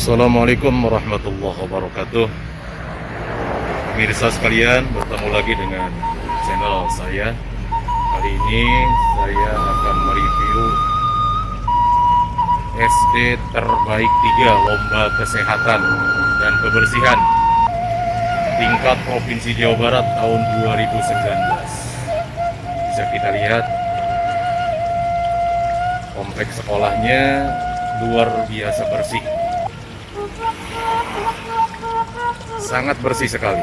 Assalamualaikum warahmatullahi wabarakatuh. Pemirsa sekalian, bertemu lagi dengan channel saya. Kali ini saya akan mereview SD terbaik 3 lomba kesehatan dan kebersihan tingkat Provinsi Jawa Barat tahun 2019. Bisa kita lihat kompleks sekolahnya luar biasa bersih. Sangat bersih sekali.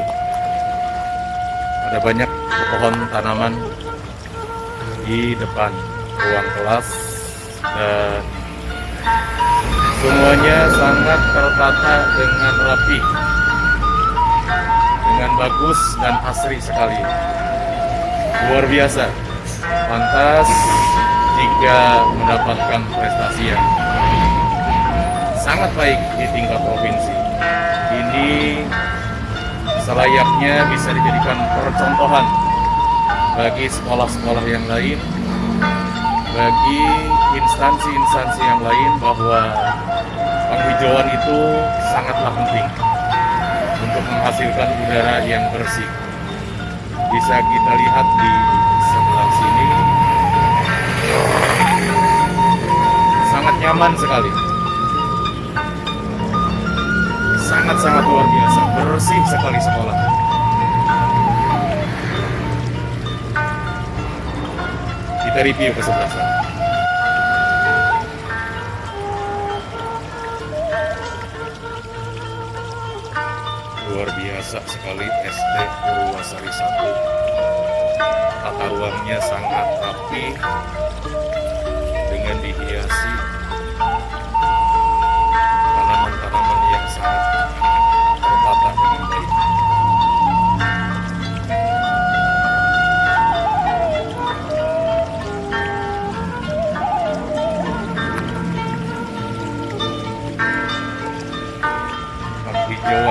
Ada banyak pohon tanaman di depan ruang kelas dan semuanya sangat tertata dengan rapi, dengan bagus dan asri sekali. Luar biasa. Pantas jika mendapatkan prestasi yang sangat baik di tingkat provinsi. Ini selayaknya bisa dijadikan percontohan bagi sekolah-sekolah yang lain, bagi instansi-instansi yang lain, bahwa penghijauan itu sangatlah penting untuk menghasilkan udara yang bersih. Bisa kita lihat di sebelah sini, sangat nyaman sekali. Sangat-sangat luar biasa, bersih sekali sekolah. Kita review ke sebelah sana. Luar biasa sekali SD Purwasari 1. Tata ruangnya sangat rapi,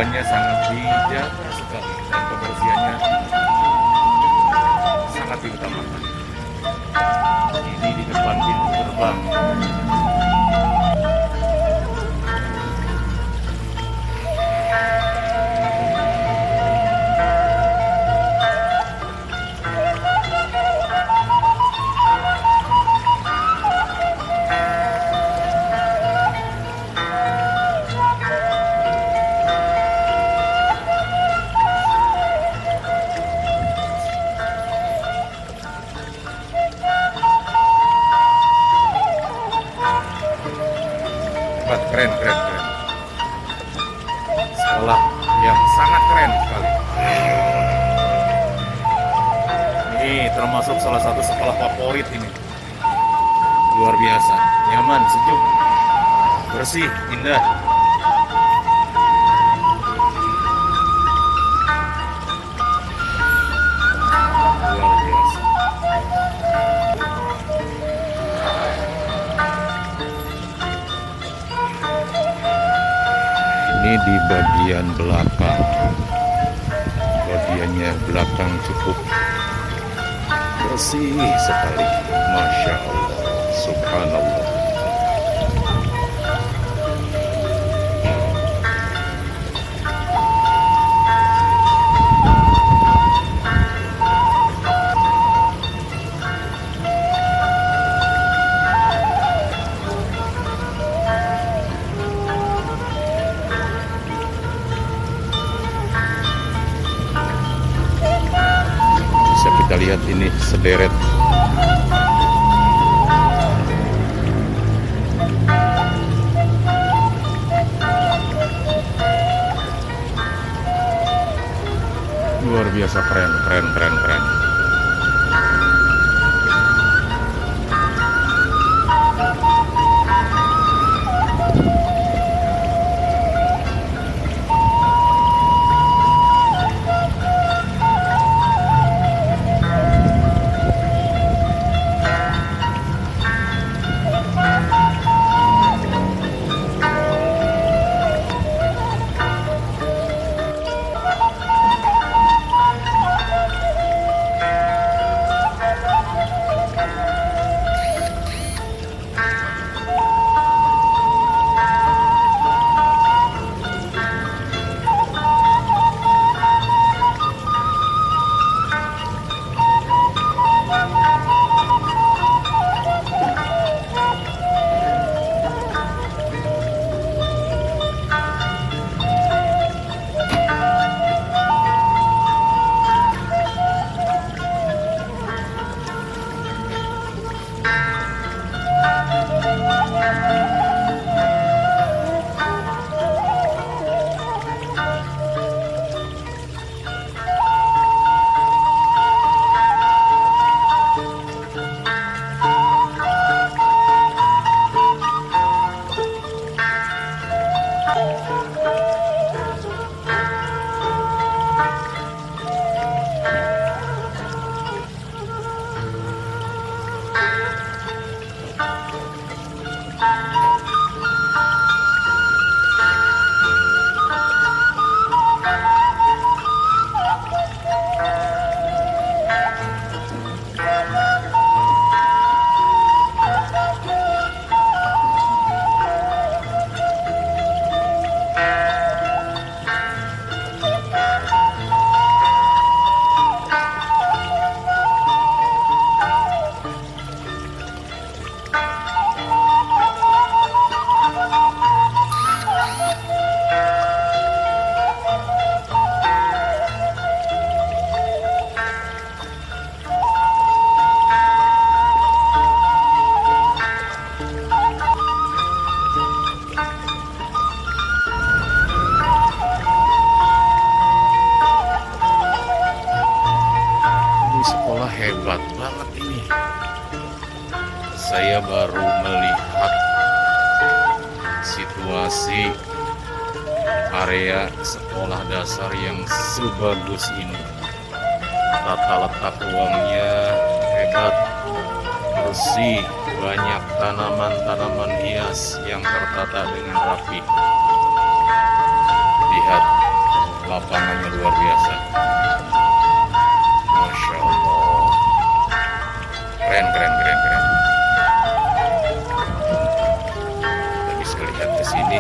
kebersihannya sangat dijaga sekali dan kebersihannya sangat diutamakan. Ini di depan pintu gerbang. Keren, keren, keren. Sekolah yang sangat keren sekali. Ini termasuk salah satu sekolah favorit ini. Luar biasa, nyaman, sejuk, bersih, indah. Luar biasa. Ini di bagian belakang. Bagiannya belakang cukup bersih sekali. Masya Allah, subhanallah. Bisa kita lihat ini sederet luar biasa, keren, keren, keren, keren. Hebat banget ini. Saya baru melihat situasi area sekolah dasar yang sebagus ini. Tata letak ruangnya hebat, bersih, banyak tanaman-tanaman hias yang tertata dengan rapi. Lihat lapangannya luar biasa. Masya Allah, keren keren keren keren. Kita bisa lihat ke sini.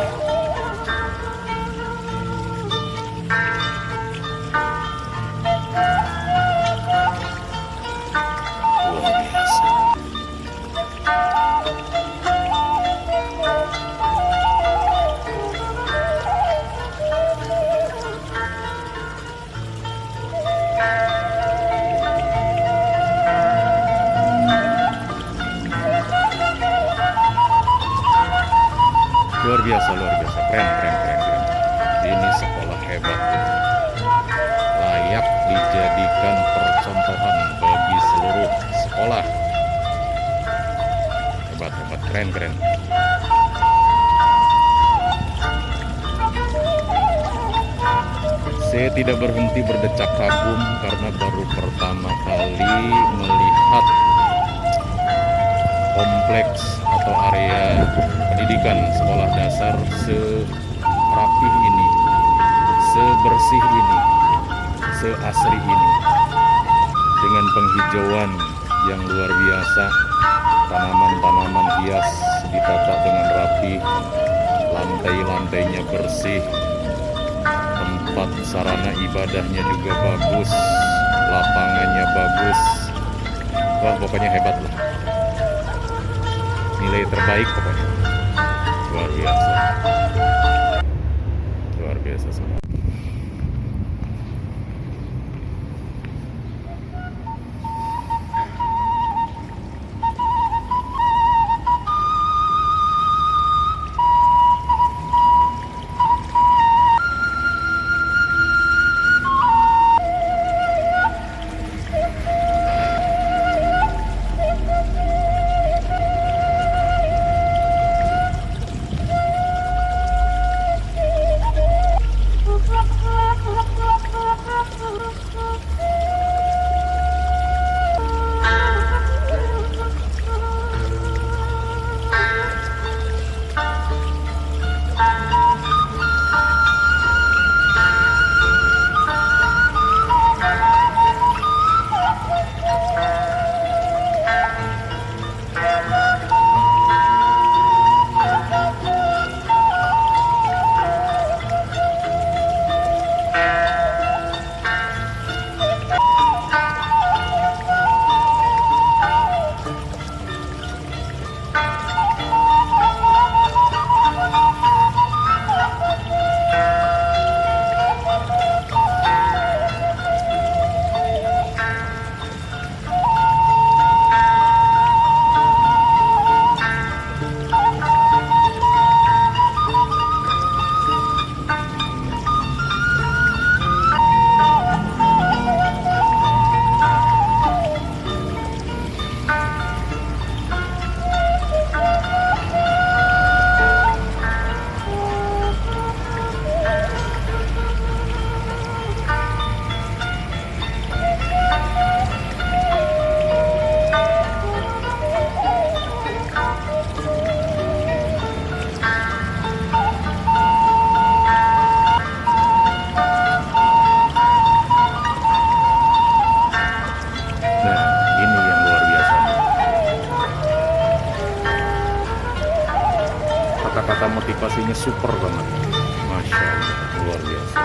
Luar biasa. Luar biasa, keren, keren, keren, keren. Ini sekolah hebat, layak dijadikan percontohan bagi seluruh sekolah. Hebat, hebat, keren, keren. Saya tidak berhenti berdecak kagum karena baru pertama kali melihat kompleks atau area pendidikan sekolah dasar serapih ini, sebersih ini, seasri ini, dengan penghijauan yang luar biasa, tanaman-tanaman hias ditata dengan rapi, lantai-lantainya bersih, tempat sarana ibadahnya juga bagus, lapangannya bagus. Wah, pokoknya hebat lah. Nilai terbaik pokoknya. Luar biasa. Luar biasa semua. Kata-kata motivasinya super banget. Masya Allah, luar biasa.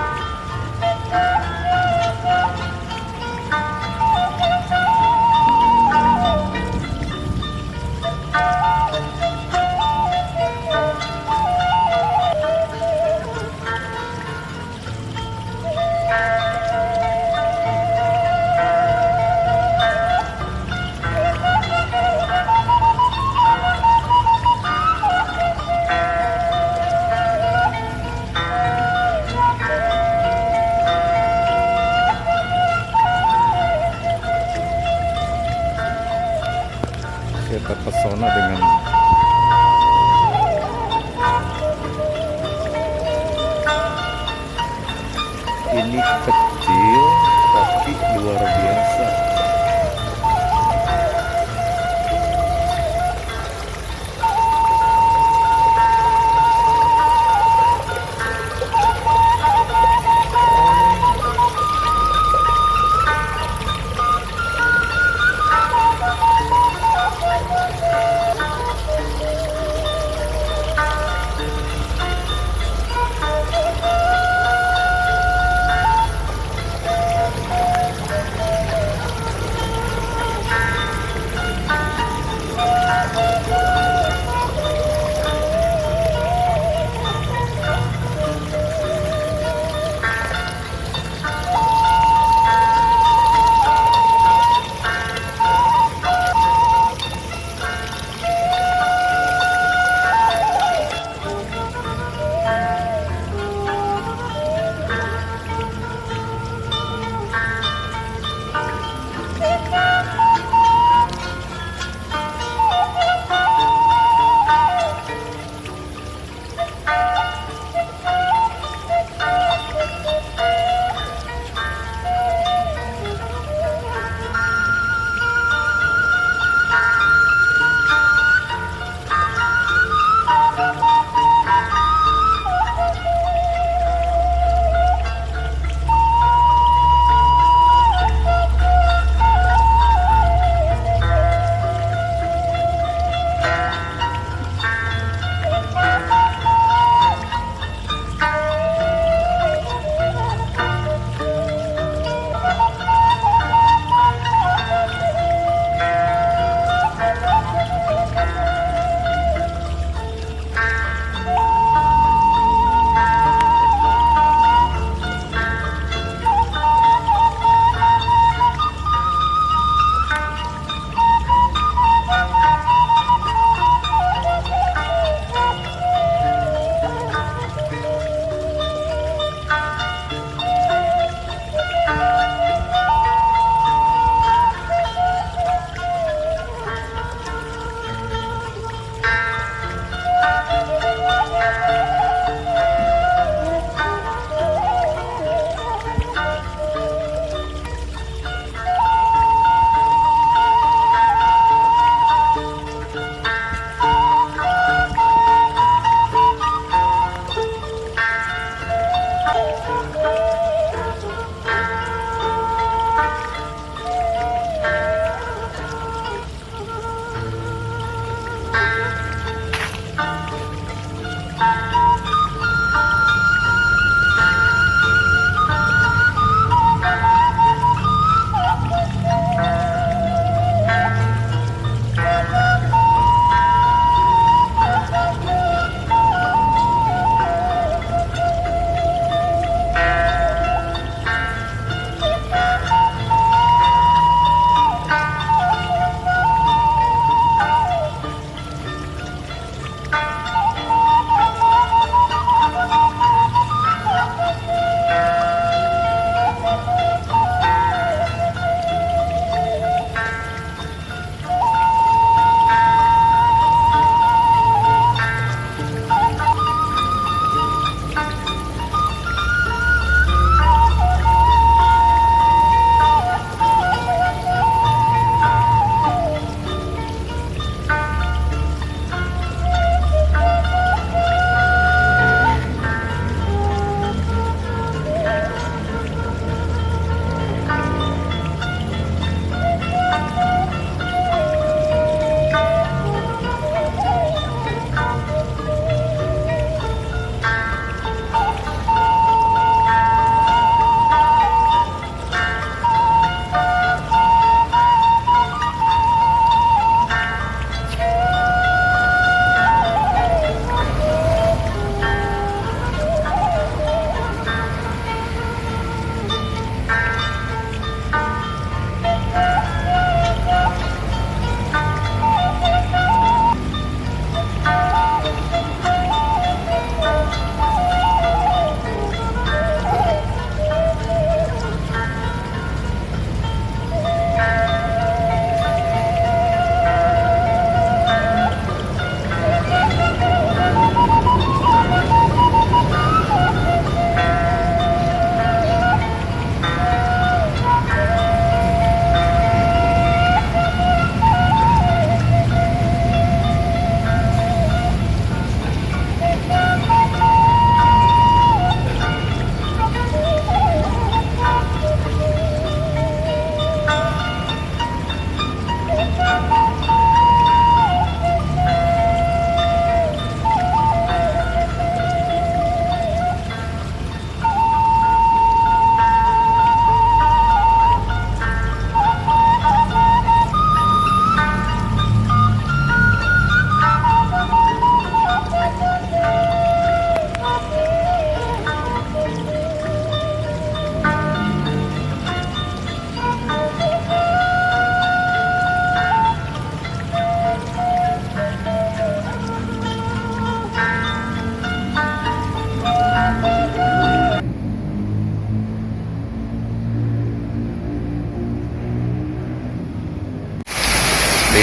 Saya terpesona dengan ini, kecil tapi luar biasa.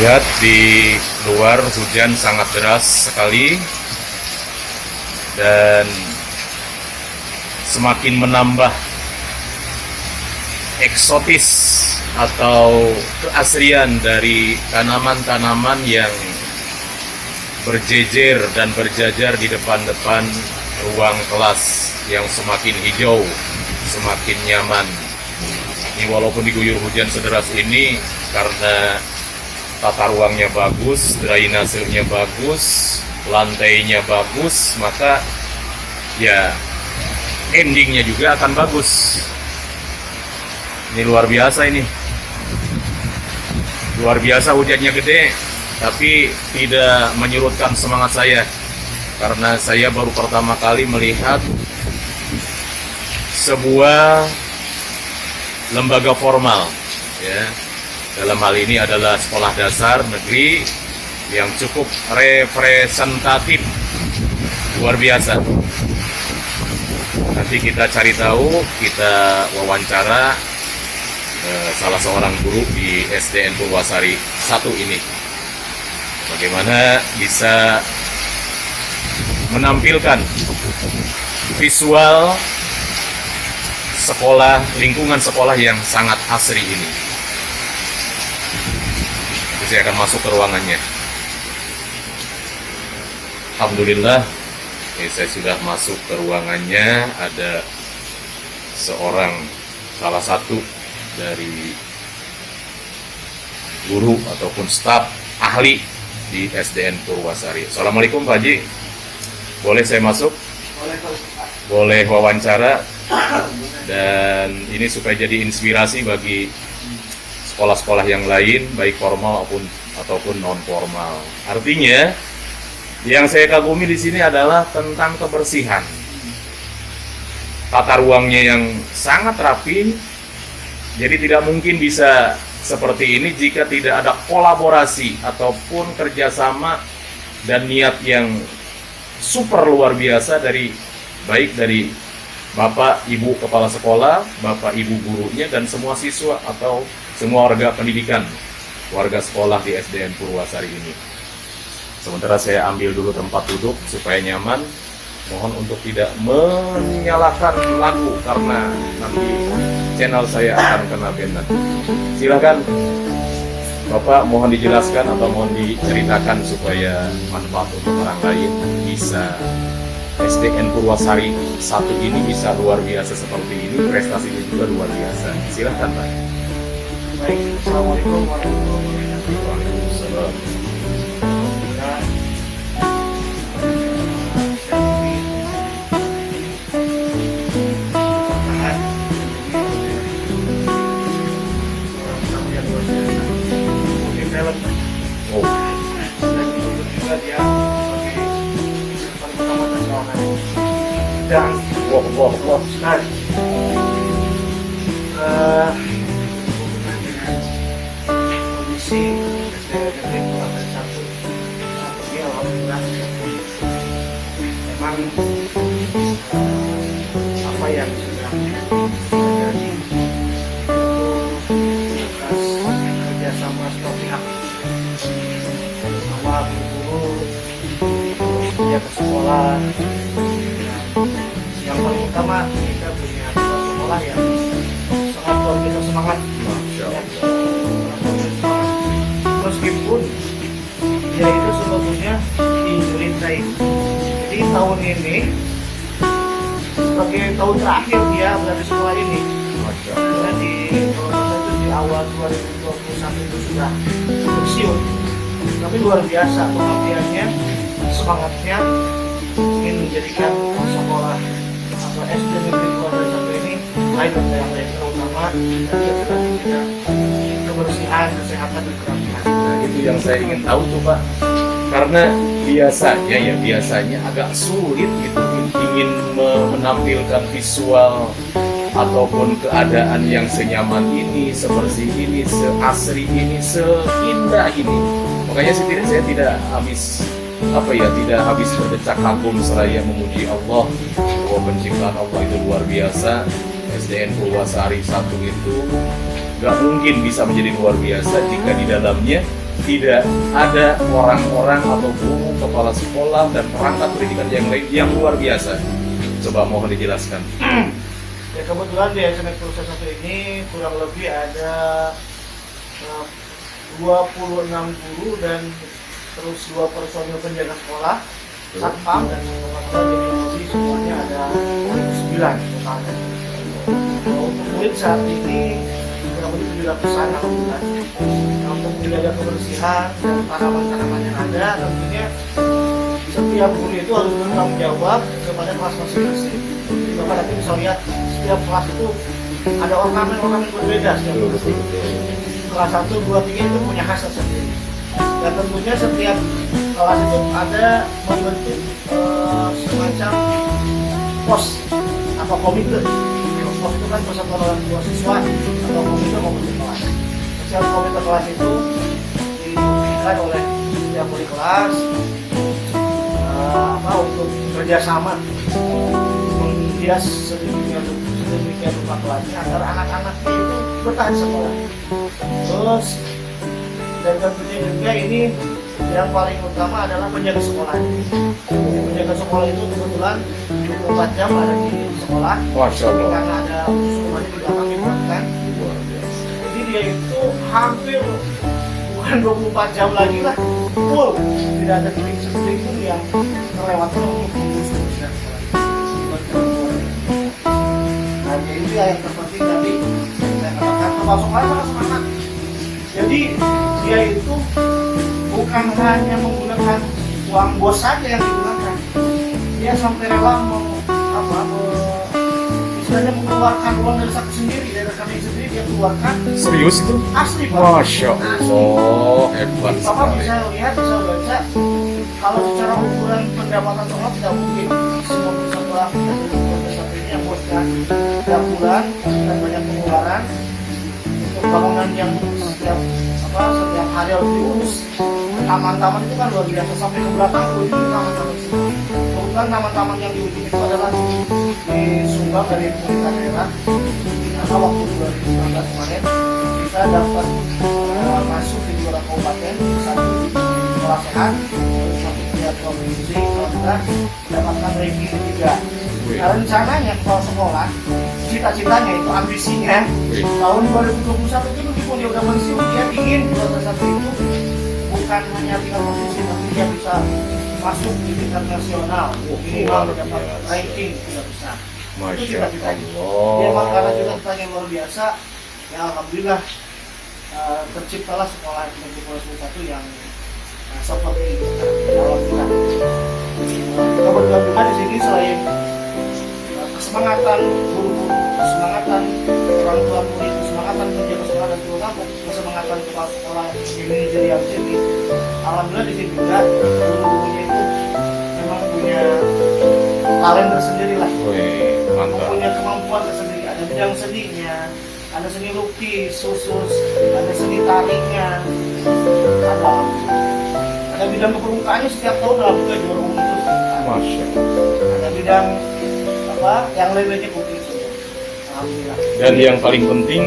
lihat di luar hujan sangat deras sekali dan semakin menambah eksotis atau keasrian dari tanaman-tanaman yang berjejer dan berjajar di depan-depan ruang kelas yang semakin hijau, semakin nyaman. Ini walaupun diguyur hujan sederas ini, karena tata ruangnya bagus, drainasenya bagus, lantainya bagus, maka ya endingnya juga akan bagus. Ini luar biasa ini. Luar biasa hujannya gede, tapi tidak menyurutkan semangat saya. Karena saya baru pertama kali melihat sebuah lembaga formal, ya. Dalam hal ini adalah sekolah dasar negeri yang cukup representatif, luar biasa. Nanti kita cari tahu, kita wawancara salah seorang guru di SDN Purwasari 1 ini. Bagaimana bisa menampilkan visual sekolah, lingkungan sekolah yang sangat asri ini. Jadi saya akan masuk ke ruangannya. Alhamdulillah, saya sudah masuk ke ruangannya. Ada salah satu dari guru ataupun staf ahli di SDN Purwasari. Assalamualaikum Pak Haji, boleh saya masuk? Boleh wawancara, dan ini supaya jadi inspirasi bagi sekolah-sekolah yang lain, baik formal ataupun non formal. Artinya yang saya kagumi di sini adalah tentang kebersihan, tata ruangnya yang sangat rapi. Jadi tidak mungkin bisa seperti ini jika tidak ada kolaborasi ataupun kerjasama dan niat yang super luar biasa baik dari Bapak Ibu Kepala Sekolah, Bapak Ibu gurunya, dan semua siswa atau semua warga pendidikan, warga sekolah di SDN Purwasari ini. Sementara saya ambil dulu tempat duduk supaya nyaman. Mohon untuk tidak menyalakan lampu karena nanti channel saya akan kena banned. Silahkan Bapak, mohon dijelaskan atau mohon diceritakan supaya manfaat untuk orang lain. Bisa SDN Purwasari 1 ini bisa luar biasa seperti ini, prestasinya juga luar biasa. Silahkan Pak. Baik, Assalamualaikum warahmatullahi wabarakatuh. Waalaikumsalam. Dan Wah. hubungan dengan kondisi SDN Purwasari 1 ini alhamdulillah memang apa yang sudah terjadi itu tugas kerjasama semua pihak, sama guru, penjaga sekolah. Yang paling utama kita punya sekolah yang sangat luar biasa semangat. Meskipun dia itu sebetulnya diinjurintai. Jadi tahun ini sebagai tahun terakhir dia berada di sekolah ini. Karena di awal 2021 itu sudah pensiun. Tapi luar biasa pengabdiannya, semangatnya ingin menjadikan sekolah atau SD negeri Purwasari 1 ini lain dari yang lain, terutama dia sudah menjaga kebersihan, kesehatan dan kerapihan. Nah, itu yang saya ingin tahu tuh Pak. Karena biasanya agak sulit gitu ingin menampilkan visual ataupun keadaan yang senyaman ini, sebersih ini, seasri ini, seindah ini. Makanya saya tidak habis berdecak kagum seraya memuji Allah bahwa penciptaan Allah itu luar biasa. SDN Purwasari 1 itu gak mungkin bisa menjadi luar biasa jika di dalamnya tidak ada orang-orang atau guru, kepala sekolah dan perangkat pendidikan yang lain yang luar biasa. Coba mohon dijelaskan. Ya kebetulan di SMK Pursa 1 ini kurang lebih ada 26 guru dan terus 2 personil penjaga sekolah, satpam dan jadi semuanya ada 9 totalnya. Untuk murid saat ini kurang lebih 700-an alhamdulillah. Nah, untuk menjaga kebersihan dan tanaman-tanaman yang ada, tentunya setiap guru itu harus bertanggung jawab kepada kelas masing-masing. Jadi Bapak nanti bisa lihat setiap kelas itu ada ornamen-ornamen berbeda setiap kelas. Kelas 1, 2, 3 itu punya khas sendiri. Dan tentunya setiap kelas itu ada membentuk semacam pos atau komite. Pos itu kan persatuan orang tua siswa atau komite kelas. Setiap komite kelas itu diberikan oleh setiap wali kelas untuk kerjasama menghias sedemikian rupa kelasnya agar anak-anaknya itu bertahan sekolah. Terus dan tentunya juga ini yang paling utama adalah penjaga sekolah. Penjaga sekolah itu kebetulan 24 jam ada di sekolah. Masya Allah. Karena ada rumahnya di belakang dibuatkan. Jadi dia itu hampir bukan 24 jam lagi lah, full. Tidak ada titik pun yang terlewatkan untuk mengurus urusan sekolah. Nah, itu yang terpenting tadi saya katakan kepala sekolah sangat semangat. Jadi dia itu bukan hanya menggunakan uang bos saja yang digunakan, dia sampai rela istilahnya mengeluarkan uang dari saku sendiri, dari rekening sendiri dia keluarkan. Serius itu? Asli Pak. Masya Allah, hebat Bapak sekali. bisa lihat, bisa baca. Kalau secara ukuran pendapatan sekolah tidak mungkin semua sekolah ini yang bosnya setiap bulan dan banyak pengeluaran untuk bangunan yang setiap hari harus diurus. Taman-taman itu kan luar biasa sampai ke belakang itu taman-taman semua. Kebetulan taman-taman yang diuji itu adalah disumbang dari pemerintah daerah. Karena waktu 2019 kemarin kita dapat masuk di 2 kabupaten, 1 sekolah sehat, satu di provinsi, kita mendapatkan ranking 3. Nah, rencananya kepala sekolah, cita-citanya itu ambisinya tahun 2021 itu meskipun dia udah pensiun, dia ingin juara 1 itu bukan hanya tinggal posisi, tapi dia bisa masuk di tingkat nasional, minimal mendapat ranking 3 besar. Itu cita-citanya. Dia memang karena cita-citanya yang luar biasa, ya alhamdulillah terciptalah sekolah negeri Pursa 1 yang seperti ini. Alhamdulillah. Kebetulan juga di sini selain kesemangatan guru, kesemangatan orang tua murid, kesemangatan penjaga sekolah dan terutama kesemangatan kepala sekolah ini jadi yang sini. Alhamdulillah di sini juga guru-gurunya itu memang punya talent tersendiri lah. Punya kemampuan tersendiri. Ada bidang seninya, ada seni lukis khusus, ada seni tariknya, ada bidang kepermukaannya setiap tahun dalam juga juara umum itu. Masya. Ada bidang yang lain-lainnya putih semua. Alhamdulillah. Dan yang paling penting,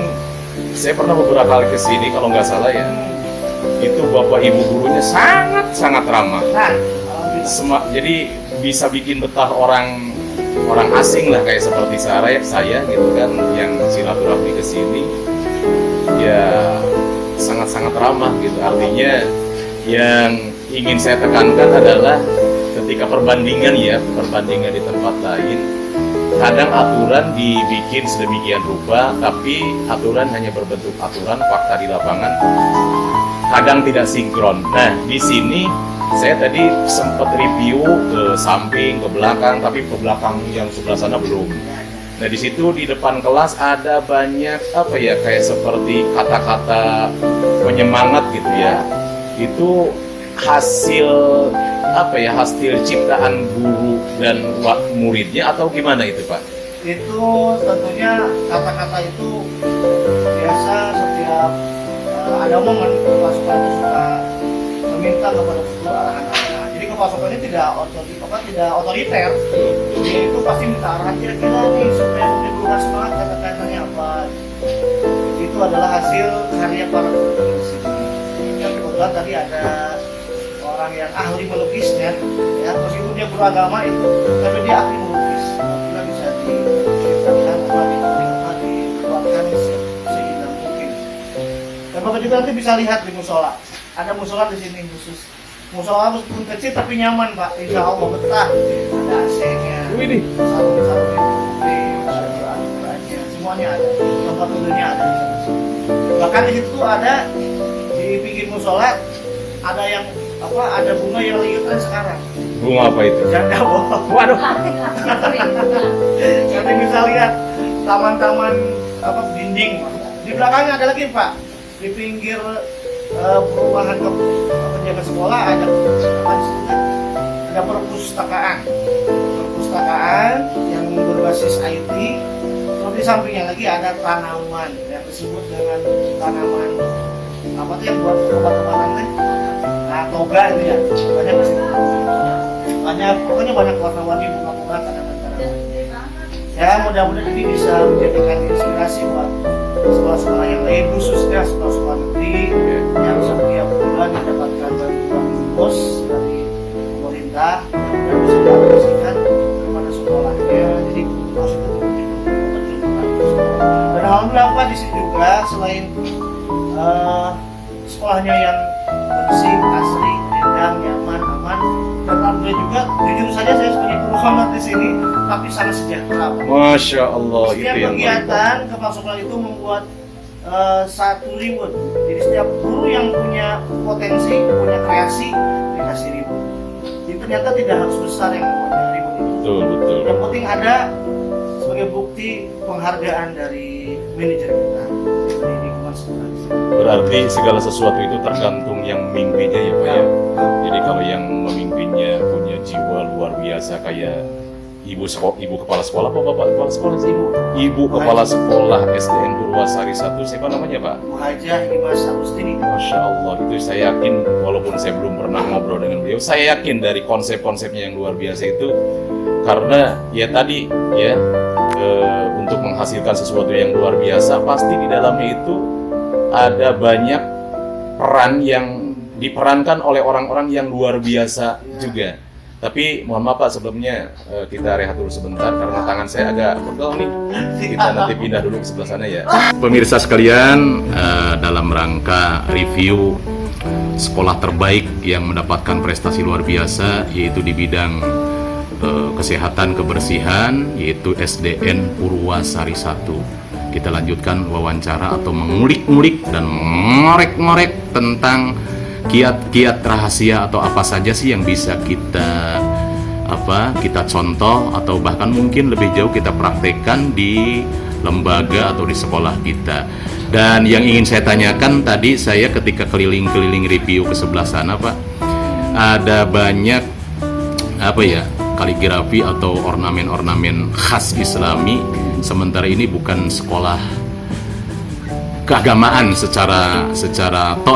saya pernah beberapa kali ke sini kalau nggak salah ya, itu bapak ibu gurunya sangat ramah. Nah, Jadi bisa bikin betah orang asing lah kayak seperti saya gitu kan yang silaturahmi ke sini ya sangat ramah gitu. Artinya yang ingin saya tekankan adalah ketika perbandingan di tempat lain, kadang aturan dibikin sedemikian rupa, tapi aturan hanya berbentuk aturan, fakta di lapangan kadang tidak sinkron. Nah, di sini saya tadi sempat review ke samping, ke belakang, tapi ke belakang yang sebelah sana belum. Nah, di situ di depan kelas ada banyak kayak seperti kata-kata penyemangat gitu ya. Itu hasil hasil ciptaan guru dan muridnya atau gimana itu Pak? Itu tentunya kata-kata itu biasa setiap ada momen kepala sekolah itu suka meminta kepada guru arahan. Jadi kepala sekolah ini tidak otoriter. Dia itu pasti minta arahan kira-kira nih supaya guru semangat kata-katanya apa. Itu adalah hasil karya para guru di sini. kebetulan tadi ada orang yang ahli melukisnya, ya meskipun dia beragama itu, tapi dia ahli melukis. Apabila bisa diceritakan dibuatkan seindah mungkin. Dan Bapak juga nanti bisa lihat di musola. Ada musola di sini khusus. Musola meskipun kecil tapi nyaman Pak, insya Allah betah. Ada AC-nya, Widih. sarung-sarung yang putih, ada Al-Qurannya, semuanya ada. Tempat duduknya ada. Bahkan di situ ada di pinggir musola ada yang apa? Ada bunga yang lagi tren sekarang. Bunga apa itu? Janda boh. Waduh. Nanti bisa lihat taman-taman apa dinding. Di belakangnya ada lagi Pak. Di pinggir perumahan penjaga sekolah ada apa disebutnya? Ada perpustakaan yang berbasis IT. Terus di sampingnya lagi ada tanaman yang disebut dengan tanaman apa tuh yang buat obat-obatan teh? Nah, toga itu ya. Banyak di situ. Pokoknya banyak warna-warni bunga-bunga tanaman-tanaman. Ya mudah-mudahan ini bisa menjadikan inspirasi buat sekolah-sekolah yang lain, khususnya sekolah-sekolah negeri yang setiap bulan mendapatkan bantuan bos dari pemerintah dan bisa diaplikasikan kepada sekolahnya. Jadi maksudnya dan alhamdulillah Pak di sini juga selain sekolahnya yang bersih, asri, nyaman, nyaman, aman, dan alhamdulillah juga jujur saja saya sebagai guru honor di sini tapi sangat sejahtera Pak. Masya Allah, Setiap itu yang kegiatan kepala sekolah itu membuat satu reward. Jadi setiap guru yang punya potensi, punya kreasi dikasih reward. Jadi ternyata tidak harus besar yang namanya reward itu. betul, betul. Yang penting ada sebagai bukti penghargaan dari manajer kita dari lingkungan sekolah. Berarti segala sesuatu itu tergantung yang memimpinnya ya Pak ya. Jadi kalau yang memimpinnya punya jiwa luar biasa kayak ibu kepala sekolah apa bapak kepala sekolah sih ibu kepala sekolah SDN Purwasari 1 siapa namanya Pak? Bu Hajah Dimas Agustini. Masya Allah, itu saya yakin walaupun saya belum pernah ngobrol dengan beliau, saya yakin dari konsep-konsepnya yang luar biasa itu karena ya tadi ya untuk menghasilkan sesuatu yang luar biasa pasti di dalamnya itu ada banyak peran yang diperankan oleh orang-orang yang luar biasa juga. Tapi mohon maaf Pak, sebelumnya kita rehat dulu sebentar karena tangan saya agak pegel nih. Kita nanti pindah dulu ke sebelah sana ya. Pemirsa sekalian, dalam rangka review sekolah terbaik yang mendapatkan prestasi luar biasa yaitu di bidang kesehatan kebersihan yaitu SDN Purwasari 1. Kita lanjutkan wawancara atau mengulik-ngulik dan ngorek-ngorek tentang kiat-kiat rahasia atau apa saja sih yang bisa kita contoh atau bahkan mungkin lebih jauh kita praktekkan di lembaga atau di sekolah kita. Dan yang ingin saya tanyakan tadi saya ketika keliling-keliling review ke sebelah sana Pak, ada banyak kaligrafi atau ornamen-ornamen khas Islami, sementara ini bukan sekolah keagamaan secara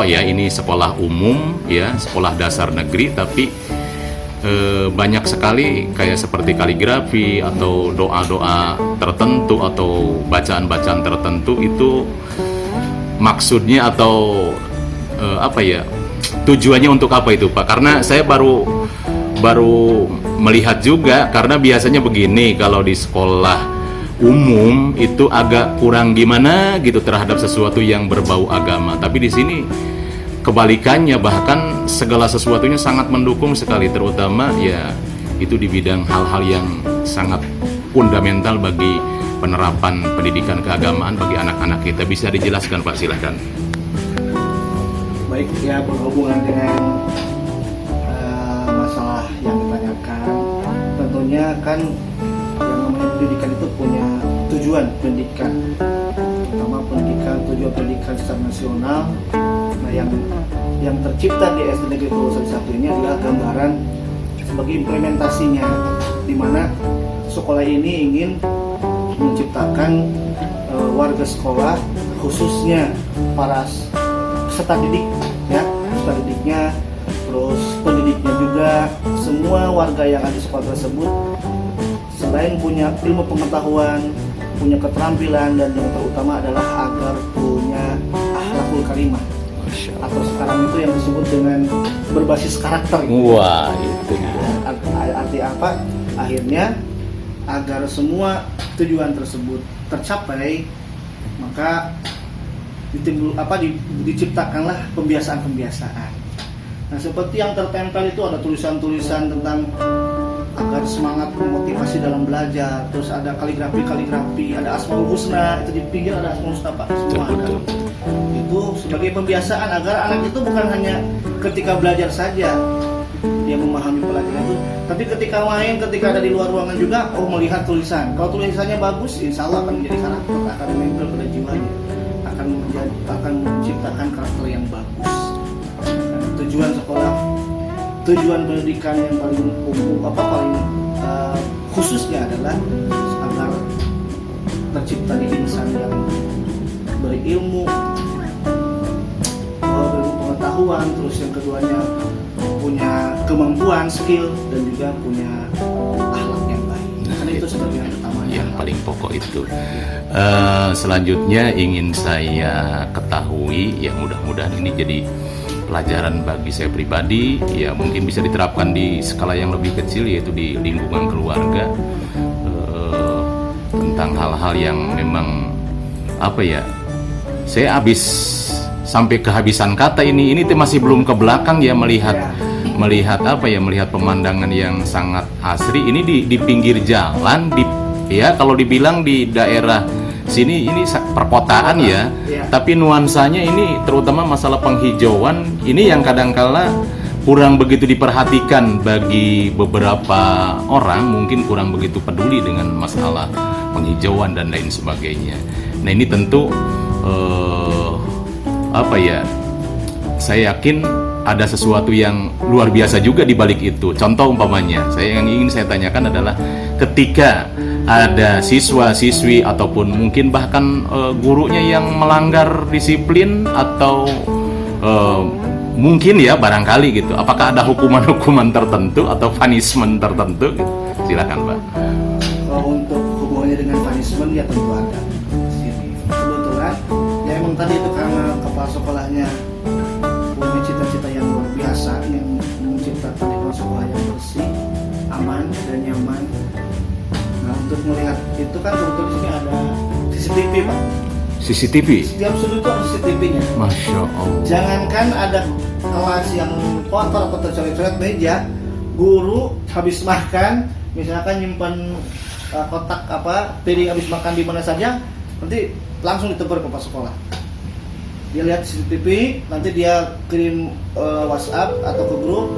ya, ini sekolah umum ya, sekolah dasar negeri, tapi banyak sekali kayak seperti kaligrafi atau doa-doa tertentu atau bacaan-bacaan tertentu itu maksudnya atau tujuannya untuk apa itu Pak? Karena saya baru melihat juga, karena biasanya begini kalau di sekolah umum itu agak kurang gimana gitu terhadap sesuatu yang berbau agama, tapi di sini kebalikannya, bahkan segala sesuatunya sangat mendukung sekali, terutama ya itu di bidang hal-hal yang sangat fundamental bagi penerapan pendidikan keagamaan bagi anak-anak kita. Bisa dijelaskan Pak, silahkan. Baik ya, berhubungan dengan masalah yang ditanyakan, tentunya kan yang namanya pendidikan itu punya tujuan pendidikan, terutama tujuan pendidikan secara nasional. Nah, yang tercipta di SD Negeri Purwasari 1 ini adalah gambaran sebagai implementasinya, di mana sekolah ini ingin menciptakan warga sekolah, khususnya para peserta didik ya, peserta didiknya, terus pendidiknya juga, semua warga yang ada di sekolah tersebut selain punya ilmu pengetahuan, punya keterampilan, dan yang terutama adalah agar punya akhlakul karimah. Masya Allah. atau sekarang itu yang disebut dengan berbasis karakter. Wah, itu dia. Arti apa? Akhirnya agar semua tujuan tersebut tercapai, maka diciptakanlah pembiasaan-pembiasaan. Nah, seperti yang tertempel itu ada tulisan-tulisan tentang agar semangat memotivasi dalam belajar, terus ada kaligrafi, ada Asmaul Husna, itu di pinggir ada Asmaul Husna Pak, semua ada. Betul. Itu sebagai pembiasaan agar anak itu bukan hanya ketika belajar saja dia memahami pelajaran itu, tapi ketika main, ketika ada di luar ruangan juga, melihat tulisan. Kalau tulisannya bagus, insya Allah akan menjadi karakter, akan menempel pada jiwanya, akan menciptakan karakter yang bagus. Tujuan sekolah, tujuan pendidikan yang paling umum, khususnya adalah agar tercipta di insan yang berilmu, pengetahuan, terus yang keduanya punya kemampuan, skill, dan juga punya akhlak yang baik. Karena itu sebagai yang pertama. Yang paling pokok itu. Selanjutnya ingin saya ketahui, ya mudah-mudahan ini jadi pelajaran bagi saya pribadi, ya mungkin bisa diterapkan di skala yang lebih kecil, yaitu di lingkungan keluarga, tentang hal-hal yang memang saya sampai kehabisan kata ini masih belum ke belakang ya, melihat pemandangan yang sangat asri ini di pinggir jalan, kalau dibilang di daerah sini ini perkotaan ya, tapi nuansanya ini terutama masalah penghijauan ini yang kadangkala kurang begitu diperhatikan bagi beberapa orang, mungkin kurang begitu peduli dengan masalah penghijauan dan lain sebagainya. Nah, ini tentu saya yakin ada sesuatu yang luar biasa juga di balik itu. Contoh umpamanya, yang ingin saya tanyakan adalah ketika ada siswa-siswi ataupun mungkin bahkan gurunya yang melanggar disiplin atau mungkin ya barangkali gitu, apakah ada hukuman-hukuman tertentu atau punishment tertentu gitu? Silakan Pak. Untuk hubungannya dengan punishment ya tentu ada. Kebetulan ya emang tadi itu karena kepala sekolahnya punya cita-cita yang luar biasa, yang menciptakan lingkungan sekolah yang bersih, aman dan nyaman. Nah, untuk melihat itu kan kebetulan di sini ada CCTV Pak. CCTV? Setiap sudut itu ada CCTV-nya. Masya Allah. Jangankan ada kelas yang kotor atau tercoret-coret meja, guru habis makan, misalkan nyimpan kotak piring habis makan di mana saja, nanti langsung ditegur ke kepala sekolah. Dia lihat CCTV, nanti dia kirim WhatsApp atau ke grup,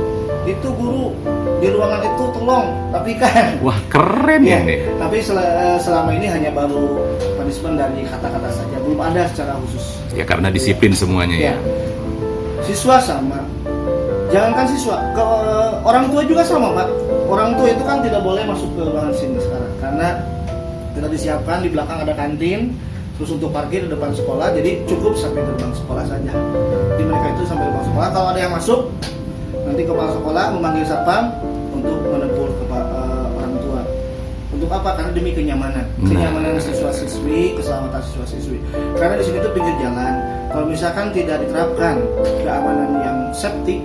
itu guru di ruangan itu tolong rapikan. Wah, keren ya. Tapi selama ini hanya baru punishment dari kata-kata saja, belum ada secara khusus. Ya karena disiplin semuanya ya. Siswa sama. Jangankan siswa, orang tua juga sama Pak. Orang tua itu kan tidak boleh masuk ke ruangan sini sekarang karena tidak disiapkan, di belakang ada kantin. Terus untuk parkir di depan sekolah, jadi cukup sampai gerbang sekolah saja. Jadi mereka itu sampai gerbang sekolah. Kalau ada yang masuk, nanti kepala sekolah memanggil satpam untuk menegur orang tua. Untuk apa? Karena demi kenyamanan siswa-siswi, keselamatan siswa-siswi. Karena di sini itu pinggir jalan. Kalau misalkan tidak diterapkan keamanan yang safety,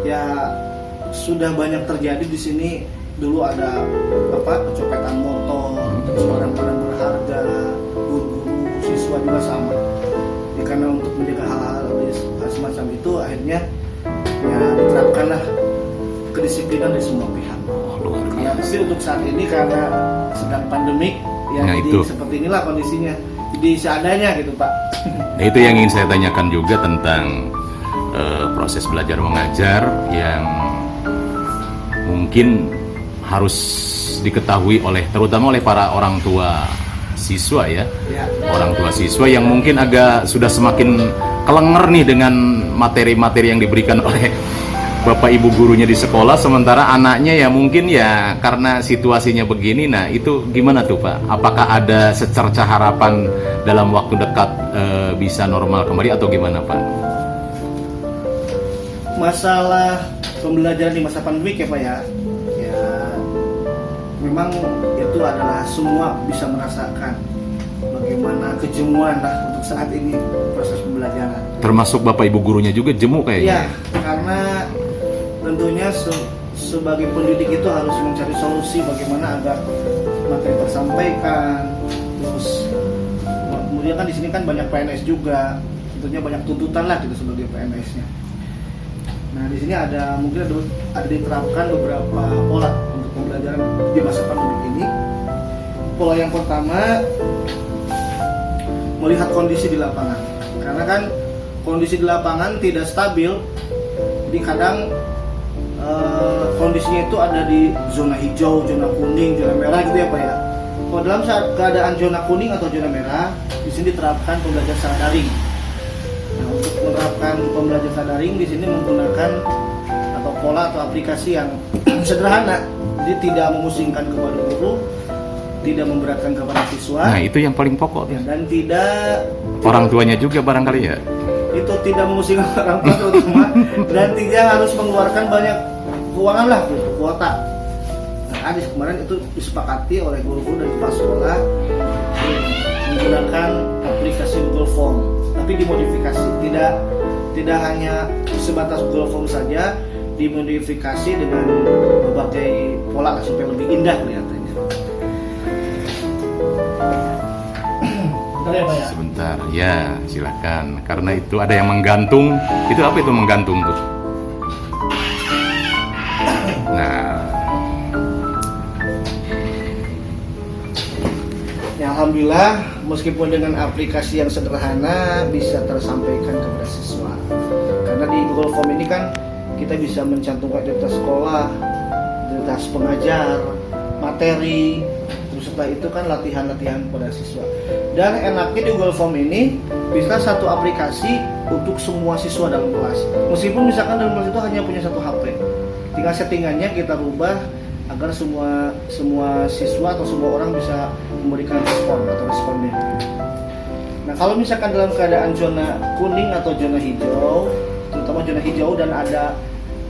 ya sudah banyak terjadi di sini. Dulu ada pencopetan motor, terus barang-barang berharga, guru-guru, siswa juga sama. Ya, karena untuk menjaga hal-hal semacam itu, akhirnya ya diterapkanlah kedisiplinan dari semua pihak. Luar Ya, biasa. tapi untuk saat ini karena sedang pandemik, ya Nah, jadi itu. seperti inilah kondisinya. Jadi seadanya gitu Pak. Nah, itu yang ingin saya tanyakan juga tentang proses belajar mengajar yang mungkin harus diketahui terutama oleh para orang tua siswa ya. Orang tua siswa yang mungkin agak sudah semakin kelenger nih dengan materi-materi yang diberikan oleh bapak ibu gurunya di sekolah, sementara anaknya ya mungkin ya karena situasinya begini. Nah, itu gimana tuh Pak? Apakah ada secerca harapan dalam waktu dekat bisa normal kembali atau gimana Pak? Masalah pembelajaran di masa pandemi ya Pak ya, memang itu adalah semua bisa merasakan bagaimana kejemuan lah untuk saat ini proses pembelajaran. Termasuk Bapak Ibu gurunya juga jemu Iya, kayaknya. karena tentunya sebagai pendidik itu harus mencari solusi bagaimana agar materi tersampaikan. Terus kemudian kan di sini kan banyak PNS juga, tentunya banyak tuntutan lah gitu sebagai PNS-nya. Nah di sini mungkin ada diterapkan beberapa pola untuk pembelajaran di masa pandemi ini. Pola yang pertama, melihat kondisi di lapangan, karena kan kondisi di lapangan tidak stabil. Jadi kadang kondisinya itu ada di zona hijau, zona kuning, zona merah gitu ya Pak ya. Kalau dalam keadaan zona kuning atau zona merah, di sini diterapkan pembelajaran secara daring. Nah, untuk menerapkan pembelajaran secara daring di sini menggunakan atau pola atau aplikasi yang sederhana, jadi tidak memusingkan kepada guru, tidak memberatkan kepada siswa. Nah, itu yang paling pokok. Ya, dan tidak Orang tuanya juga barangkali ya. itu tidak memusingkan orang tua terutama dan tidak harus mengeluarkan banyak keuangan lah gitu, kuota. Nah, kemarin itu disepakati oleh guru-guru dan kepala sekolah menggunakan aplikasi Google Form, tapi dimodifikasi, tidak hanya sebatas Google Form saja, dimodifikasi dengan berbagai pola supaya lebih indah kelihatannya. Bentar ya Pak ya. Sebentar, ya silakan. Karena itu ada yang menggantung. Itu apa itu menggantung tuh? Nah, Ya, alhamdulillah meskipun dengan aplikasi yang sederhana bisa tersampaikan kepada siswa. Karena di Google Form ini kan kita bisa mencantumkan identitas sekolah, identitas pengajar, materi, terus setelah itu kan latihan-latihan pada siswa. Dan enaknya di Google Form ini bisa satu aplikasi untuk semua siswa dalam kelas. Meskipun misalkan dalam kelas itu hanya punya satu HP, tinggal settingannya kita rubah agar semua siswa atau semua orang bisa memberikan respon atau responnya. Nah kalau misalkan dalam keadaan zona kuning atau zona hijau, terutama zona hijau dan ada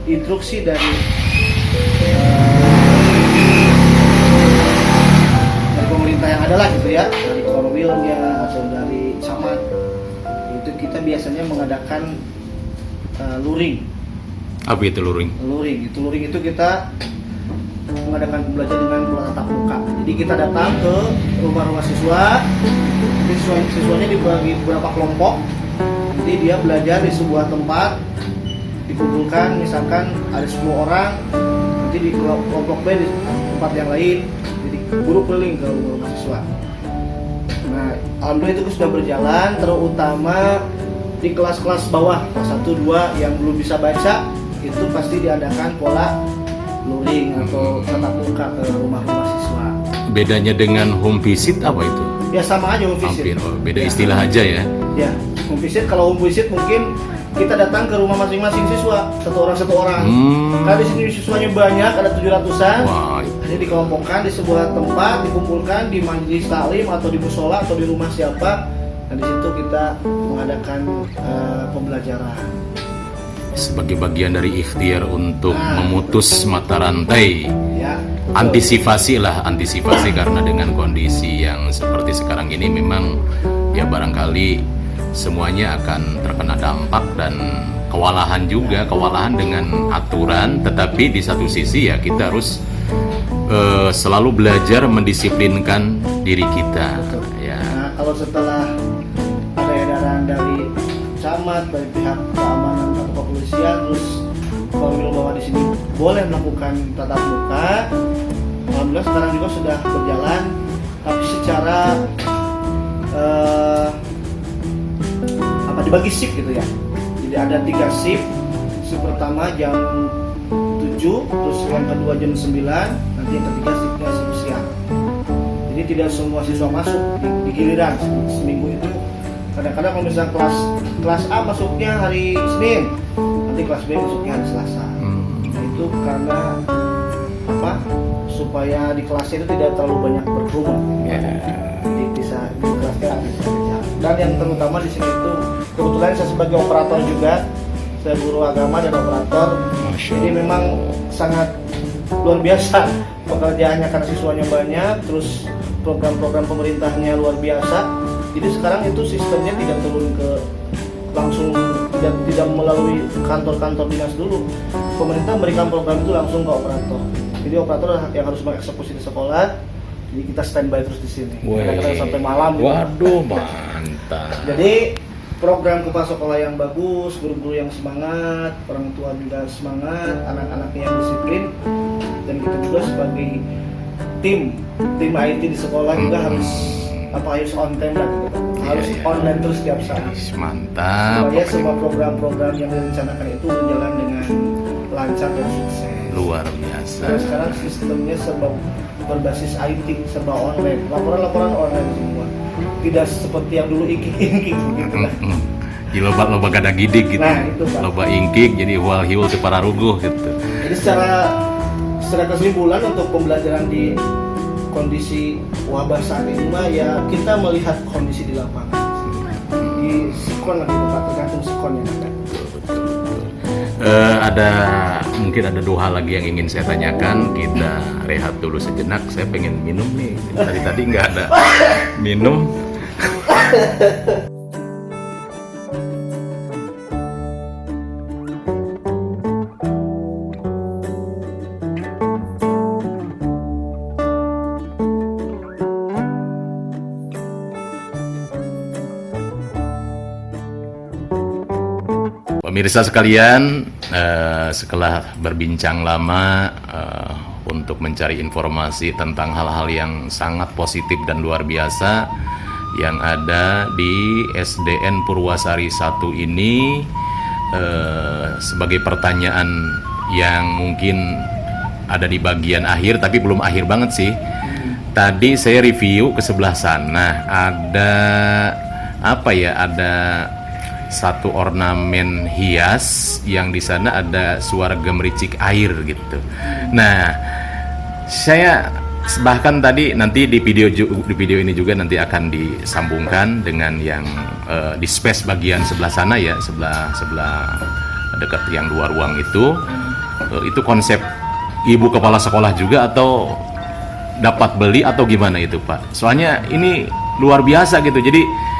instruksi dari pemerintah yang ada lah gitu ya, dari Korwilnya atau dari Camat, itu kita biasanya mengadakan luring. apa itu luring? Luring itu kita mengadakan pembelajaran dengan tatap muka. Jadi kita datang ke rumah-rumah siswa, siswanya dibagi beberapa kelompok. Jadi dia belajar di sebuah tempat, dikumpulkan, misalkan ada 10 orang, nanti di kelompok B di tempat yang lain. Jadi guru keliling ke rumah siswa. Nah, alhamdulillah itu sudah berjalan, terutama di kelas-kelas bawah, kelas 1, 2 yang belum bisa baca, itu pasti diadakan pola luring atau tatap muka ke rumah-rumah siswa. Bedanya dengan home visit apa itu? Ya sama aja home visit. Hampir, beda istilah aja ya. Ya, home visit, kalau home visit mungkin kita datang ke rumah masing-masing siswa, satu orang. Karena di sini siswanya banyak, ada 700-an. Wah, Jadi dikelompokkan di sebuah tempat, dikumpulkan di majelis taklim atau di musola atau di rumah siapa. Dan di situ kita mengadakan pembelajaran. sebagai bagian dari ikhtiar untuk memutus mata rantai. Ya. Antisipasi karena dengan kondisi yang seperti sekarang ini memang ya barangkali semuanya akan terkena dampak dan kewalahan dengan aturan, tetapi di satu sisi ya kita harus selalu belajar mendisiplinkan diri kita. Ya. Nah, kalau setelah ada edaran dari camat, dari pihak keamanan atau kepolisian, terus Korwil bahwa di sini boleh melakukan tatap muka, alhamdulillah sekarang juga sudah berjalan, tapi secara dibagi shift gitu ya. Jadi ada 3 shift. Shift pertama jam 7, terus yang kedua jam 9, nanti yang ketiga shiftnya shift siang. Jadi tidak semua siswa masuk di giliran seminggu itu. Kadang-kadang kalau misalnya kelas A masuknya hari Senin, nanti kelas B masuknya hari Selasa. Nah, itu karena apa? Supaya di kelasnya itu tidak terlalu banyak berkerumun. Jadi bisa di kelasnya bisa berjalan. Dan yang terutama di sini itu kebetulan saya sebagai operator juga, saya guru agama dan operator. Jadi memang sangat luar biasa pekerjaannya karena siswanya banyak, terus program-program pemerintahnya luar biasa. Jadi sekarang itu sistemnya tidak turun ke langsung, tidak melalui kantor-kantor dinas dulu. Pemerintah memberikan program itu langsung ke operator. Jadi operator yang harus mengeksekusi di sekolah. Jadi kita standby terus di sini. Kadang-kadang sampai malam. Waduh, mantap. Jadi program kepala sekolah yang bagus, guru-guru yang semangat, orang tua juga semangat, anak-anaknya yang disiplin, dan kita juga sebagai tim IT di sekolah juga harus on time lah gitu. Harus online terus setiap saat. Mantap. Supaya semua program-program yang direncanakan itu berjalan dengan lancar dan sukses. Luar biasa. Nah, sekarang sistemnya serba berbasis IT, serba online, laporan-laporan online semua. Tidak seperti yang dulu ingkik gitu lah. Di loba gadang gidik gitu. Nah, itu, Pak. Loba ingkik jadi wal hiul teu pararuguh gitu. Jadi secara kesimpulan untuk pembelajaran di kondisi wabah saat ini mah ya kita melihat kondisi di lapangan. Di sikon lah gitu, Pak, tergantung sikonnya kan. Mungkin ada 2 hal lagi yang ingin saya tanyakan. Kita rehat dulu sejenak. Saya pengen minum nih. Tadi nggak ada minum. Pemirsa sekalian, setelah berbincang lama untuk mencari informasi tentang hal-hal yang sangat positif dan luar biasa yang ada di SDN Purwasari 1 ini, sebagai pertanyaan yang mungkin ada di bagian akhir tapi belum akhir banget sih. Tadi saya review ke sebelah sana, ada ada satu ornamen hias yang di sana ada suara gemericik air gitu. Nah, saya bahkan tadi nanti di video ini juga nanti akan disambungkan dengan yang di space bagian sebelah sana ya, sebelah dekat yang luar ruang itu konsep ibu kepala sekolah juga atau dapat beli atau gimana itu, Pak? Soalnya ini luar biasa gitu. Jadi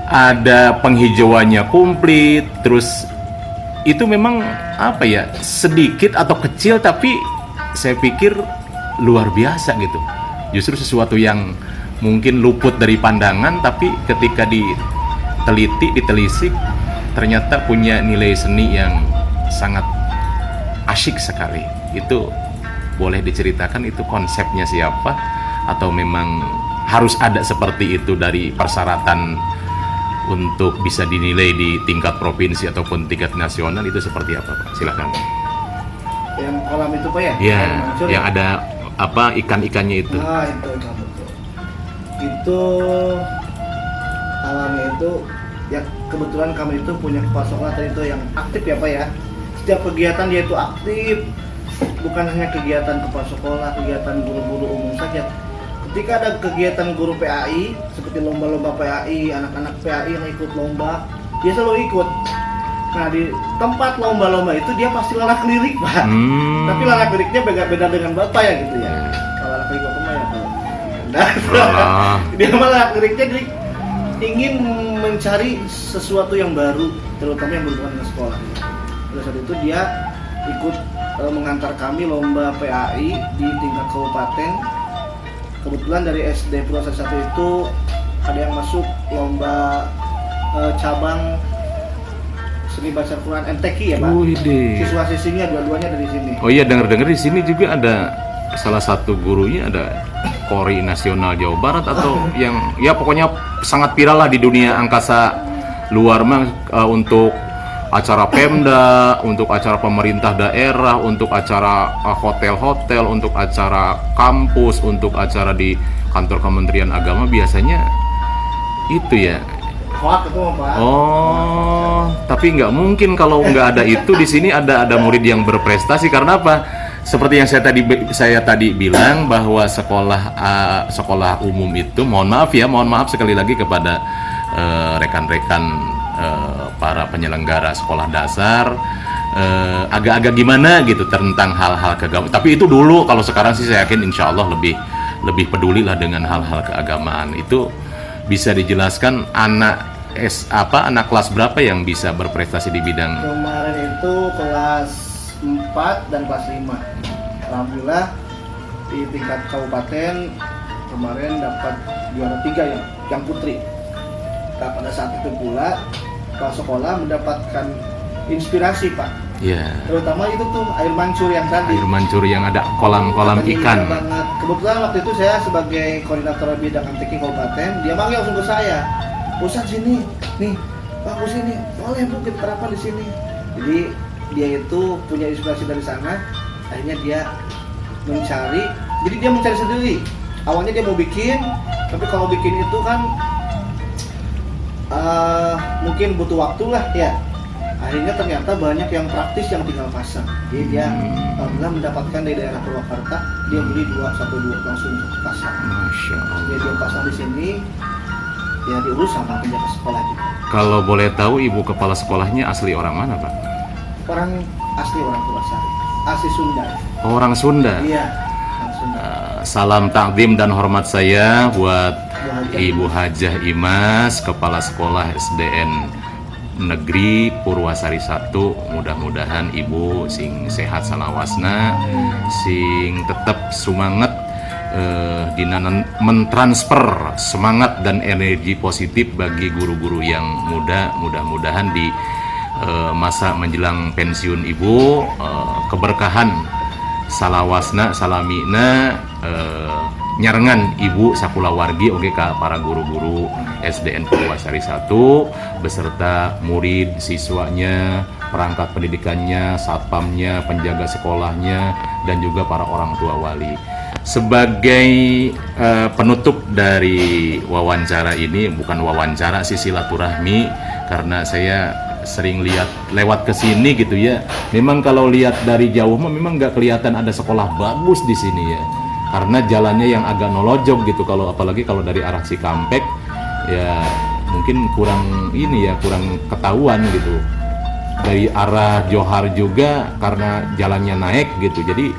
ada penghijauannya komplit, terus itu memang sedikit atau kecil tapi saya pikir luar biasa gitu. Justru sesuatu yang mungkin luput dari pandangan tapi ketika ditelisik ternyata punya nilai seni yang sangat asyik sekali. Itu boleh diceritakan itu konsepnya siapa atau memang harus ada seperti itu dari persyaratan untuk bisa dinilai di tingkat provinsi ataupun tingkat nasional, itu seperti apa, Pak? Silakan. Yang kolam itu, Pak ya? Ya, yang ada ikan-ikannya itu. Nah, itu alamnya itu ya, kebetulan kami itu punya kepala sekolah tadi itu yang aktif ya, Pak ya. Setiap kegiatan dia itu aktif, bukan hanya kegiatan kepala sekolah, kegiatan guru-guru umum saja. Ketika ada kegiatan guru PAI seperti lomba-lomba PAI, anak-anak PAI yang ikut lomba, dia selalu ikut. Nah, di tempat lomba-lomba itu dia pasti larak lirik, Pak. Tapi larak liriknya beda dengan Bapak ya gitu ya. Kalau larak lirik Bapak ya dia malah larak liriknya ingin mencari sesuatu yang baru, terutama yang berhubungan dengan sekolah. Pada saat itu dia ikut mengantar kami lomba PAI di tingkat kabupaten. Kebetulan dari SD Purwasari 1 itu ada yang masuk lomba cabang seni baca Quran MTQ ya, Pak. Siswa-siswinya dua-duanya dari sini. Oh iya, dengar-dengar di sini juga ada salah satu gurunya ada Kori Nasional Jawa Barat atau yang ya pokoknya sangat viral lah di dunia angkasa luar mah, untuk acara Pemda, untuk acara pemerintah daerah, untuk acara hotel-hotel, untuk acara kampus, untuk acara di kantor Kementerian Agama biasanya itu ya. Oh, tapi nggak mungkin kalau nggak ada itu di sini ada murid yang berprestasi. Karena apa? Seperti yang saya tadi bilang bahwa sekolah umum itu, mohon maaf sekali lagi kepada rekan-rekan para penyelenggara sekolah dasar, agak-agak gimana gitu tentang hal-hal keagamaan. Tapi itu dulu, kalau sekarang sih saya yakin insya Allah lebih peduli lah dengan hal-hal keagamaan. Itu bisa dijelaskan anak anak kelas berapa yang bisa berprestasi di bidang? Kemarin itu kelas 4 dan kelas 5. Alhamdulillah di tingkat kabupaten kemarin dapat juara 3 ya, yang putri. Nah, pada saat itu pula kepala sekolah mendapatkan inspirasi Pak. Iya. Terutama itu tuh air mancur yang tadi. Air mancur yang ada kolam-kolam Tadi ikan. banget. Kebetulan waktu itu saya sebagai koordinator bidang MTQ kabupaten, dia manggil langsung ke saya. Ustadz sini, nih, bagus ini, boleh Bu kita terapkan di sini. Jadi dia itu punya inspirasi dari sana, akhirnya dia mencari. Jadi dia mencari sendiri. Awalnya dia mau bikin, tapi kalau bikin itu kan mungkin butuh waktu lah ya. Akhirnya ternyata banyak yang praktis yang tinggal pasang. Jadi dia alhamdulillah mendapatkan dari daerah Purwakarta, dia beli 2 langsung pasang. Masya Allah. Dia pasang di sini, ya diurus sama penjaga sekolah juga. Kalau boleh tahu ibu kepala sekolahnya asli orang mana Pak? Orang asli orang Purwasari, asli Sunda. Orang Sunda. Iya, orang Sunda. Salam takdim dan hormat saya buat Hajah. Ibu Hajah Imas, Kepala Sekolah SDN Negeri Purwasari 1. Mudah-mudahan Ibu sing sehat salawasna, sing tetap semangat mentransfer semangat dan energi positif bagi guru-guru yang muda. Mudah-mudahan di masa menjelang pensiun Ibu keberkahan salawasna salamina nyarengan Ibu sakulawargi oke ka para guru-guru SDN Purwasari 1 beserta murid, siswanya, perangkat pendidikannya, satpamnya, penjaga sekolahnya, dan juga para orang tua wali. Sebagai penutup dari wawancara ini, bukan wawancara sih, silaturahmi, karena saya sering lihat lewat ke sini gitu ya. Memang kalau lihat dari jauh memang nggak kelihatan ada sekolah bagus di sini ya. Karena jalannya yang agak nolojok gitu, kalau apalagi kalau dari arah Cikampek ya mungkin kurang ini ya, kurang ketahuan gitu. Dari arah Johar juga karena jalannya naik gitu. Jadi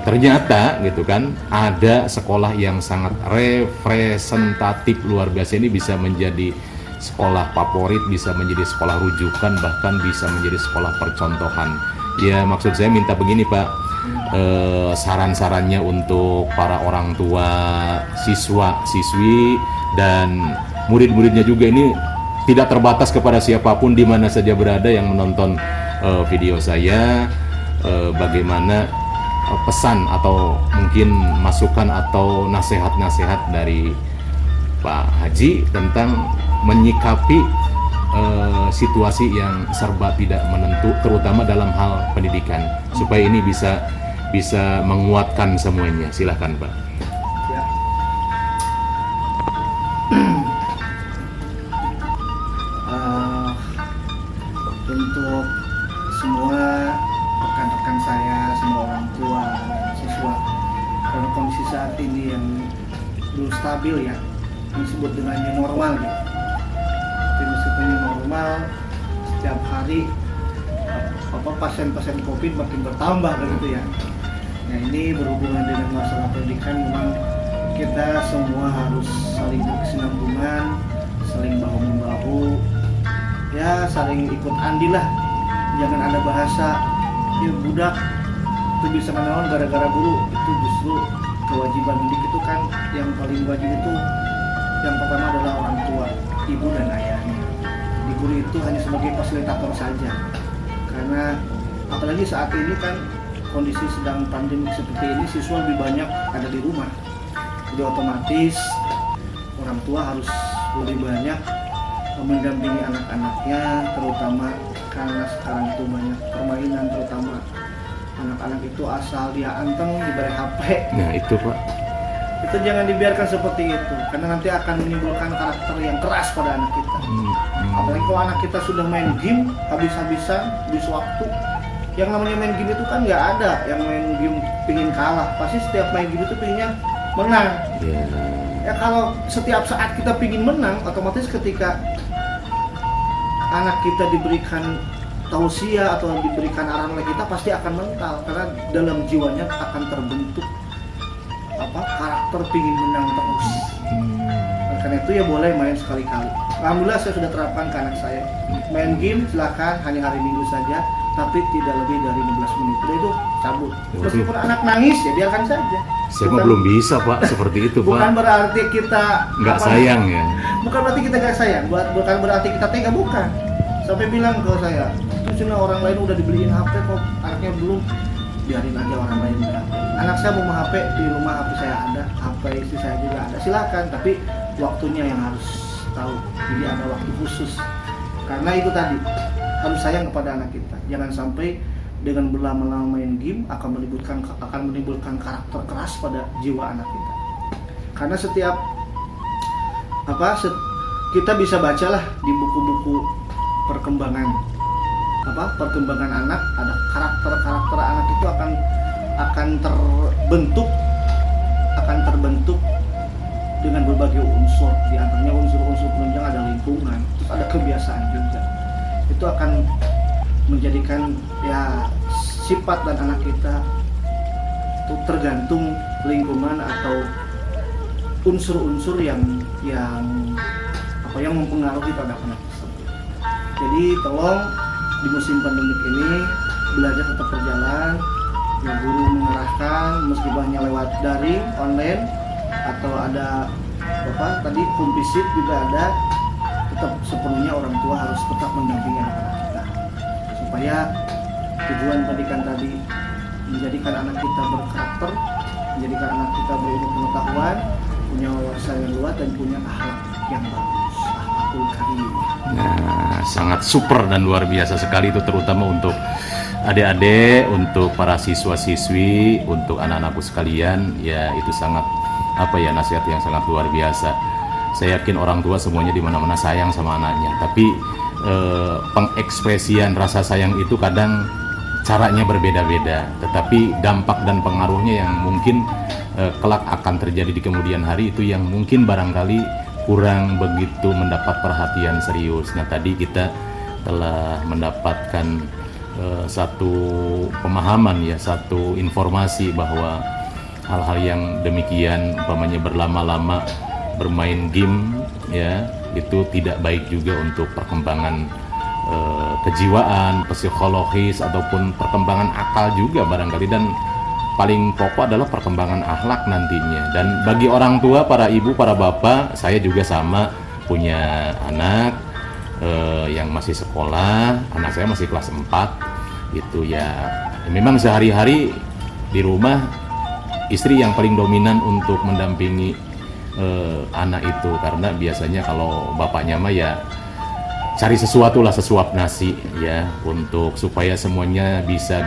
ternyata gitu kan ada sekolah yang sangat representatif luar biasa, ini bisa menjadi sekolah favorit, bisa menjadi sekolah rujukan, bahkan bisa menjadi sekolah percontohan. Ya maksud saya minta begini Pak, saran-sarannya untuk para orang tua, siswa, siswi, dan murid-muridnya juga ini tidak terbatas kepada siapapun di mana saja berada yang menonton video saya. Bagaimana pesan atau mungkin masukan atau nasihat-nasihat dari Pak Haji tentang menyikapi situasi yang serba tidak menentu, terutama dalam hal pendidikan, supaya ini bisa menguatkan semuanya. Silahkan Pak. Ya. Untuk semua rekan-rekan saya, semua orang tua, siswa, karena kondisi saat ini yang belum stabil ya, disebut dengan new normal gitu. Tapi meskipun new normal, setiap hari pasien-pasien COVID makin bertambah begitu ya. Nah ini berhubungan dengan masalah pendidikan, memang kita semua harus saling berkesinambungan, saling bahu-membahu, ya saling ikut andil lah. Jangan ada bahasa ya budak itu bisa menawan gara-gara guru. Itu justru kewajiban didik itu kan yang paling wajib itu yang pertama adalah orang tua, ibu dan ayahnya. Di guru itu hanya sebagai fasilitator saja, karena apalagi saat ini kan kondisi sedang pandemi seperti ini, siswa lebih banyak ada di rumah, jadi otomatis orang tua harus lebih banyak mendampingi anak-anaknya, terutama karena sekarang itu banyak permainan, terutama anak-anak itu asal dia anteng diberi HP. Nah itu Pak, Itu jangan dibiarkan seperti itu, karena nanti akan menimbulkan karakter yang keras pada anak kita. Apalagi kalau anak kita sudah main game habis-habisan, habis waktu. Yang namanya main game itu kan nggak ada yang main game pingin kalah, pasti setiap main game itu pinginnya menang. Ya kalau setiap saat kita pingin menang, otomatis ketika anak kita diberikan tausiah atau diberikan arahan oleh kita, pasti akan mental, karena dalam jiwanya akan terbentuk karakter pingin menang terus. Oleh karena itu ya boleh main sekali-kali. Alhamdulillah saya sudah terapkan ke anak saya. Main game silakan hanya hari Minggu saja, tapi tidak lebih dari 15 menit. Udah itu cabut. Meskipun anak nangis ya biarkan saja. Saya mah belum bisa Pak seperti itu Bukan Pak. berarti kita Nggak sayang ya. Bukan berarti kita nggak sayang. Bukan berarti kita tega, bukan. Sampai bilang ke saya, itu cina orang lain udah dibeliin HP kok anaknya belum. Biarin aja orang lain beli HP. Anak saya mau HP di rumah, HP saya ada, HP istri saya juga ada. Silakan, tapi waktunya yang harus tahu. Jadi ada waktu khusus. Karena itu tadi harus sayang kepada anak kita. Jangan sampai dengan berlama-lama main game akan menimbulkan karakter keras pada jiwa anak kita. Karena setiap kita bisa bacalah di buku-buku perkembangan anak, ada karakter anak itu akan terbentuk dengan berbagai unsur. Di antaranya unsur-unsur penunjang ada lingkungan, terus ada kebiasaan juga. Itu akan menjadikan ya sifat dan anak kita itu tergantung lingkungan atau unsur-unsur yang mempengaruhi terhadap anak tersebut. Jadi tolong di musim pandemik ini belajar tetap berjalan, ya guru mengarahkan meskipun hanya lewat daring, online atau ada tadi home visit juga ada, tetap sepenuhnya orang tua harus tetap mendampingi anak-anak kita supaya tujuan pendidikan tadi menjadikan anak kita berkarakter, menjadikan anak kita berilmu pengetahuan, punya wawasan yang luas dan punya akhlak yang bagus, akhlakul karim. Nah, sangat super dan luar biasa sekali itu, terutama untuk adik-adik, untuk para siswa-siswi, untuk anak-anakku sekalian. Ya itu sangat nasihat yang sangat luar biasa. Saya yakin orang tua semuanya di mana-mana sayang sama anaknya, tapi pengekspresian rasa sayang itu kadang caranya berbeda-beda, tetapi dampak dan pengaruhnya yang mungkin kelak akan terjadi di kemudian hari itu yang mungkin barangkali kurang begitu mendapat perhatian serius. Nah tadi kita telah mendapatkan satu pemahaman ya, satu informasi bahwa hal-hal yang demikian, umpamanya berlama-lama bermain game ya, itu tidak baik juga untuk perkembangan kejiwaan, psikologis ataupun perkembangan akal juga barangkali, dan paling pokok adalah perkembangan akhlak nantinya. Dan bagi orang tua, para ibu, para bapak, saya juga sama punya anak yang masih sekolah, anak saya masih kelas 4 itu ya, memang sehari-hari di rumah istri yang paling dominan untuk mendampingi anak itu, karena biasanya kalau bapaknya mah ya cari sesuatu lah, sesuap nasi ya, untuk supaya semuanya bisa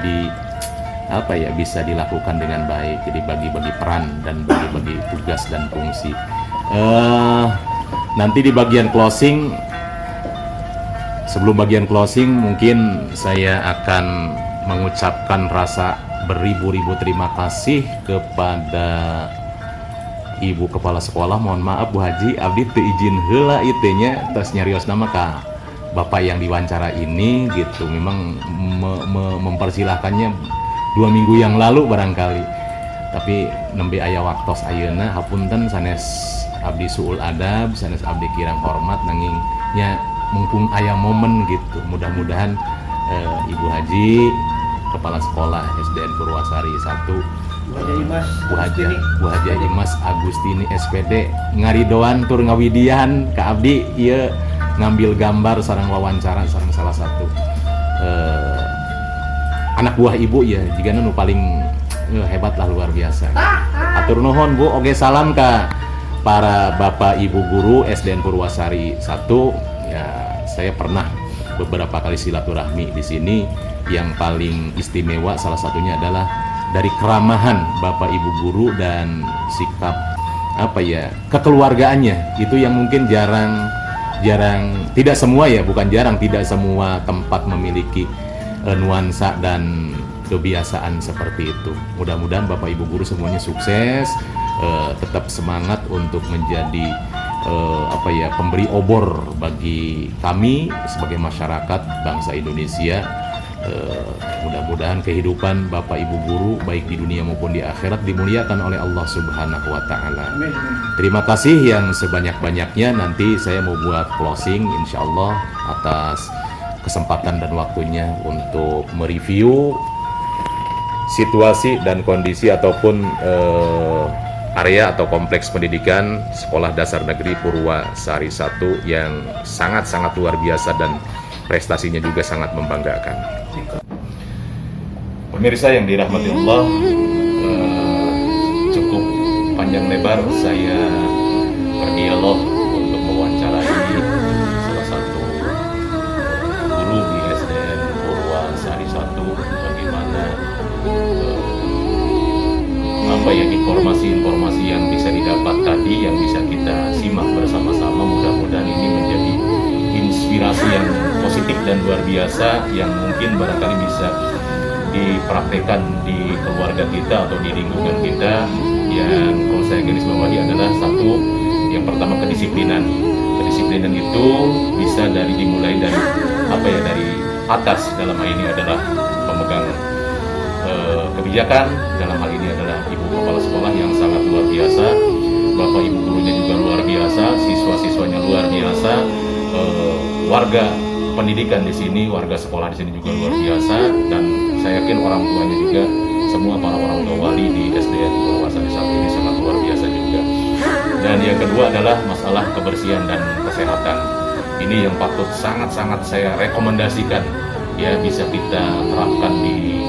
bisa dilakukan dengan baik. Jadi bagi-bagi peran dan bagi-bagi tugas dan fungsi. Nanti di bagian closing, sebelum bagian closing mungkin saya akan mengucapkan rasa beribu-ribu terima kasih kepada Ibu Kepala Sekolah. Mohon maaf Bu Haji, abdi teu izin heula ieu nya tos nyarios nama ka Bapak yang diwawancara ini gitu. Memang mempersilahkannya 2 minggu yang lalu barangkali, tapi nembe aya waktos ayeuna hapunten sanes abdi suul adab, sanes abdi kirang hormat, nanging nya mumpung aya momen gitu. Mudah-mudahan Ibu Haji Kepala Sekolah SDN Purwasari 1 Bu Haja Imas Agustini SPD ngaridoan tur ngawidian ka abdi ieu ngambil gambar sareng wawancara sareng salah satu anak buah ibu ya, jika nu paling hebat lah, luar biasa. Atur nuhun Bu, oge salam ka para bapak ibu guru SDN Purwasari 1 ya. Saya pernah beberapa kali silaturahmi di sini. Yang paling istimewa salah satunya adalah dari keramahan bapak ibu guru dan sikap kekeluargaannya, itu yang mungkin jarang, tidak semua ya, bukan jarang, tidak semua tempat memiliki nuansa dan kebiasaan seperti itu. Mudah-mudahan bapak ibu guru semuanya sukses, tetap semangat untuk menjadi pemberi obor bagi kami sebagai masyarakat bangsa Indonesia Mudah-mudahan kehidupan Bapak Ibu guru baik di dunia maupun di akhirat dimuliakan oleh Allah Subhanahu wa taala. Amin. Terima kasih yang sebanyak-banyaknya. Nanti saya mau buat closing insya Allah atas kesempatan dan waktunya untuk mereview situasi dan kondisi ataupun area atau kompleks pendidikan Sekolah Dasar Negeri Purwasari 1 yang sangat-sangat luar biasa dan prestasinya juga sangat membanggakan. Pemirsa yang dirahmati Allah, cukup panjang lebar saya berdialog untuk mewawancarai salah satu guru di SDN Purwasari 1, bagaimana informasi-informasi yang bisa didapat tadi, yang bisa kita simak bersama-sama. Mudah-mudahan ini menjadi inspirasi yang positif dan luar biasa yang mungkin barangkali bisa dipraktekkan di keluarga kita atau di lingkungan kita. Yang perlu saya garis bawahi adalah satu, yang pertama kedisiplinan. Kedisiplinan itu bisa dimulai dari dari atas, dalam hal ini adalah pemegang kebijakan, dalam hal ini adalah ibu kepala sekolah yang sangat luar biasa, bapak ibu gurunya juga luar biasa, siswa-siswanya luar biasa, warga pendidikan di sini, warga sekolah di sini juga luar biasa, dan saya yakin orang tuanya juga, semua para orang tua wali di SDN Purwasari 1 ini sangat luar biasa juga. Dan yang kedua adalah masalah kebersihan dan kesehatan. Ini yang patut sangat-sangat saya rekomendasikan, ya, bisa kita terapkan di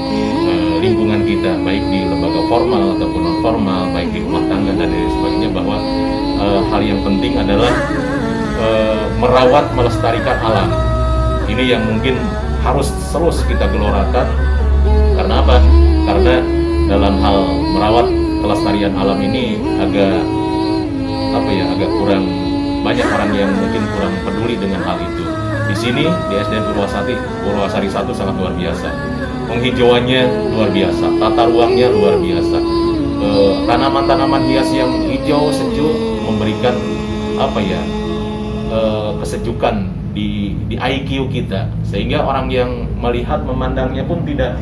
lingkungan kita, baik di lembaga formal ataupun non formal, baik di rumah tangga dan lain sebagainya, bahwa hal yang penting adalah merawat, melestarikan alam. Ini yang mungkin harus terus kita gelorakan. Karena apa? Karena dalam hal merawat kelestarian alam ini agak kurang banyak orang yang mungkin kurang peduli dengan hal itu. Di sini di SDN Purwasari 1 sangat luar biasa. Penghijauannya luar biasa, tata ruangnya luar biasa. Tanaman-tanaman hias yang hijau sejuk memberikan kesejukan di IQ kita, sehingga orang yang melihat memandangnya pun tidak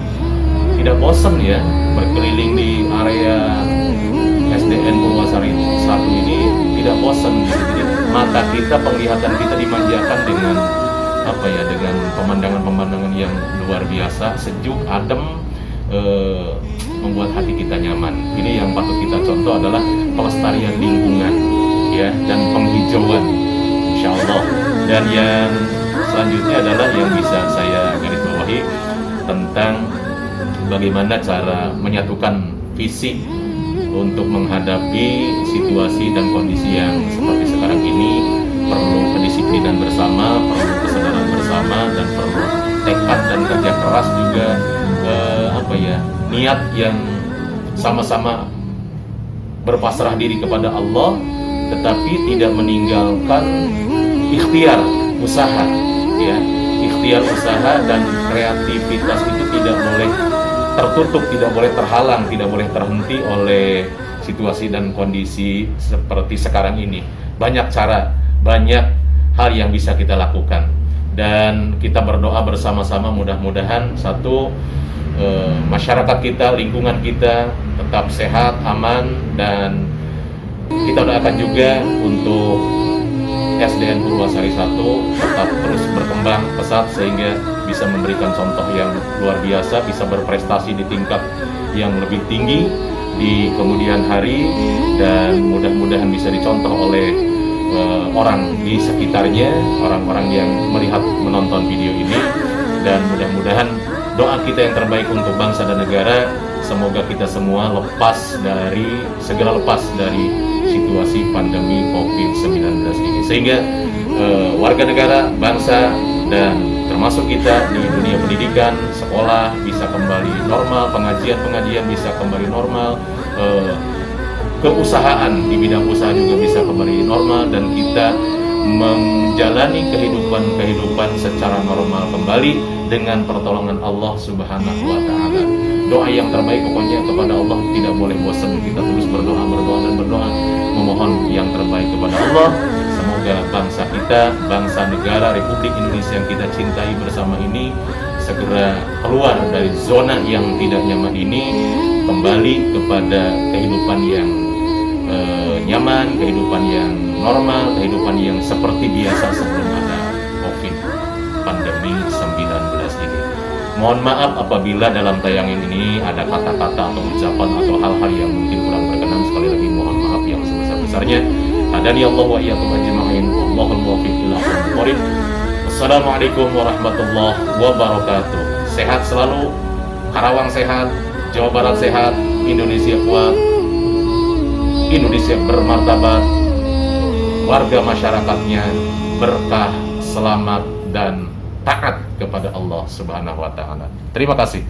bosan, ya, berkeliling di area SDN Purwasari 1 ini tidak bosan gitu. Jadi mata kita, penglihatan kita dimanjakan dengan dengan pemandangan-pemandangan yang luar biasa, sejuk, adem, membuat hati kita nyaman. Ini yang patut kita contoh adalah pelestarian lingkungan, ya, dan penghijauan, insya Allah. Dan yang selanjutnya adalah yang bisa saya garis bawahi tentang bagaimana cara menyatukan visi untuk menghadapi situasi dan kondisi yang seperti sekarang ini. Perlu kedisiplinan bersama, perlu kesadaran bersama, dan perlu tekad dan kerja keras juga, niat yang sama-sama berpasrah diri kepada Allah, tetapi tidak meninggalkan ikhtiar usaha, ya. Ikhtiar usaha dan kreativitas itu tidak boleh tertutup, tidak boleh terhalang, tidak boleh terhenti oleh situasi dan kondisi seperti sekarang ini. Banyak cara, banyak hal yang bisa kita lakukan, dan kita berdoa bersama-sama mudah-mudahan satu, masyarakat kita, lingkungan kita tetap sehat, aman, dan kita doakan juga untuk SDN Purwasari 1 tetap terus berkembang pesat sehingga bisa memberikan contoh yang luar biasa, bisa berprestasi di tingkat yang lebih tinggi di kemudian hari, dan mudah-mudahan bisa dicontoh oleh orang di sekitarnya, orang-orang yang melihat menonton video ini. Dan mudah-mudahan doa kita yang terbaik untuk bangsa dan negara, semoga kita semua segera lepas dari situasi pandemi COVID-19 ini, sehingga warga negara, bangsa, dan termasuk kita di dunia pendidikan, sekolah bisa kembali normal, pengajian bisa kembali normal, keusahaan di bidang usaha juga bisa kembali normal, dan kita menjalani kehidupan secara normal kembali dengan pertolongan Allah Subhanahu wa taala. Doa yang terbaik pokoknya kepada Allah, tidak boleh bosan, kita terus berdoa dan berdoa, memohon yang terbaik kepada Allah. Semoga bangsa kita, bangsa negara Republik Indonesia yang kita cintai bersama ini segera keluar dari zona yang tidak nyaman ini, kembali kepada kehidupan yang nyaman, kehidupan yang normal, kehidupan yang seperti biasa sebelum ada COVID pandemi 19 ini. Mohon maaf apabila dalam tayangan ini ada kata-kata atau ucapan atau hal-hal yang mungkin kurang berkenan. Sekali lagi mohon maaf yang sebesar-besarnya. Hadani Allah wa iyyakum ajma'in. Wallahul muwaffiq ila aqwamit thoriq. Wassalamualaikum warahmatullahi wabarakatuh. Sehat selalu, Karawang sehat, Jawa Barat sehat, Indonesia kuat, Indonesia bermartabat, warga masyarakatnya berkah, selamat, dan taat kepada Allah Subhanahu wa Ta'ala. Terima kasih.